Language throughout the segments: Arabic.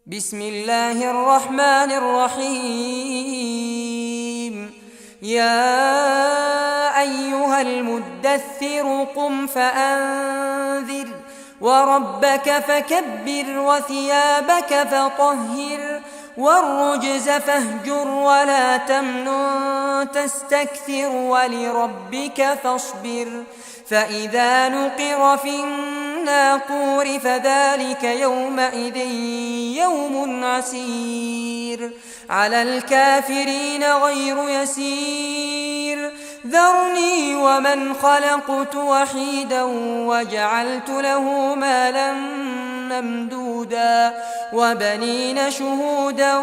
بسم الله الرحمن الرحيم. يا أيها المدثر قم فأنذر وربك فكبر وثيابك فطهر والرجز فاهجر ولا تمنن تستكثر ولربك فاصبر فإذا نقر في الناقور فذلك يومئذ يوم عسير على الكافرين غير يسير. ذرني ومن خلقت وحيدا وجعلت له مالا ممدودا وبنين شهودا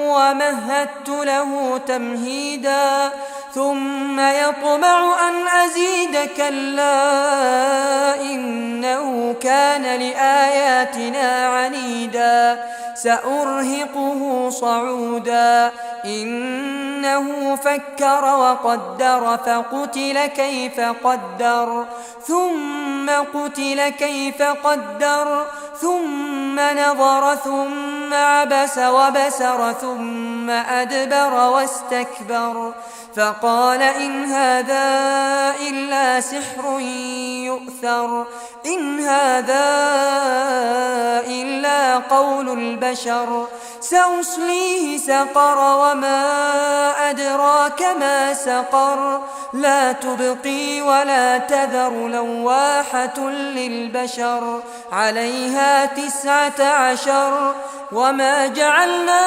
ومهدت له تمهيدا ثم يطمع أن أزيد كلا إنه كان لآياتنا عنيدا سأرهقه صعودا إنه فكر وقدر فقتل كيف قدر ثم قتل كيف قدر ثم نظر ثم عبس وبسر ثم أدبر واستكبر فقال إن هذا إلا سحر يؤثر إن هذا إلا قول البشر سأصليه سقر وما أدراك ما سقر لا تبقي ولا تذر لواحة للبشر عليها 19 وما جعلنا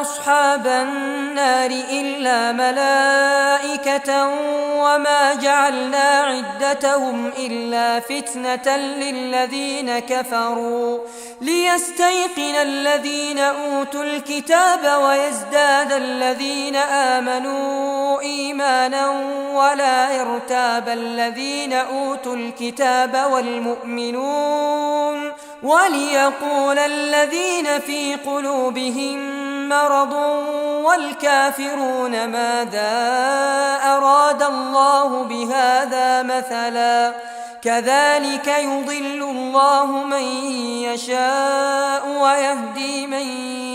أصحاب النار إلا ملائكة وما جعلنا عدتهم إلا فتنة للذين كفروا ليستيقن الذين أوتوا الكتاب ويزداد الذين آمنوا إيمانا ولا يرتاب الذين أوتوا الكتاب والمؤمنون وليقول الذين في قلوبهم مرض والكافرون ماذا أراد الله بهذا مثلا كذلك يضل الله من يشاء ويهدي من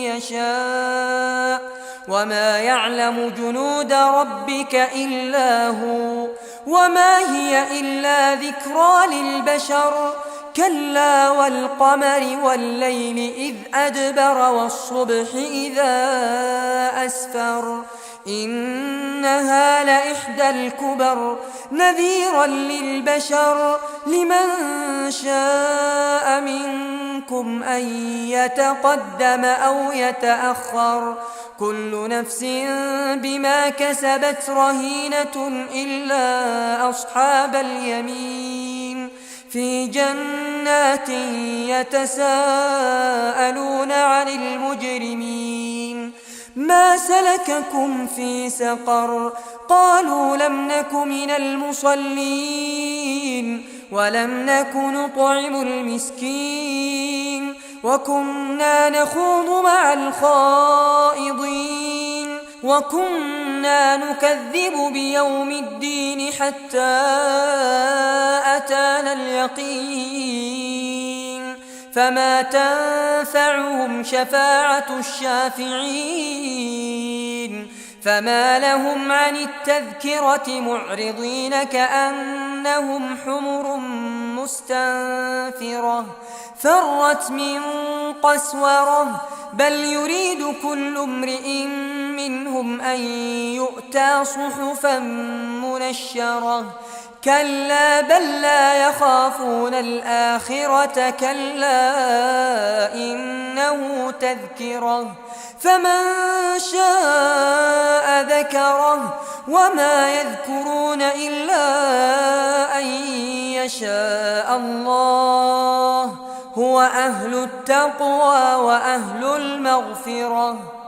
يشاء وما يعلم جنود ربك إلا هو وما هي إلا ذكرى للبشر كلا والقمر والليل إذ أدبر والصبح إذا أسفر إنها لإحدى الكبر نذيرا للبشر لمن شاء منكم أن يتقدم أو يتأخر كل نفس بما كسبت رهينة إلا أصحاب اليمين في جنات يتساءلون عن المجرمين ما سلككم في سقر قالوا لم نك من المصلين ولم نك نطعم المسكين وكنا نخوض مع الخائضين وكنا نكذب بيوم الدين حتى أتانا اليقين فما تنفعهم شفاعة الشافعين فما لهم عن التذكرة معرضين كأنهم حمر مستنفرة فرت من قسورة بل يريد كل امرئ منهم أن يؤتى صحفا منشرة كلا بل لا يخافون الآخرة كلا إنه تذكرة فمن شاء ذكره وما يذكرون إلا أن يشاء الله هو أهل التقوى وأهل المغفرة.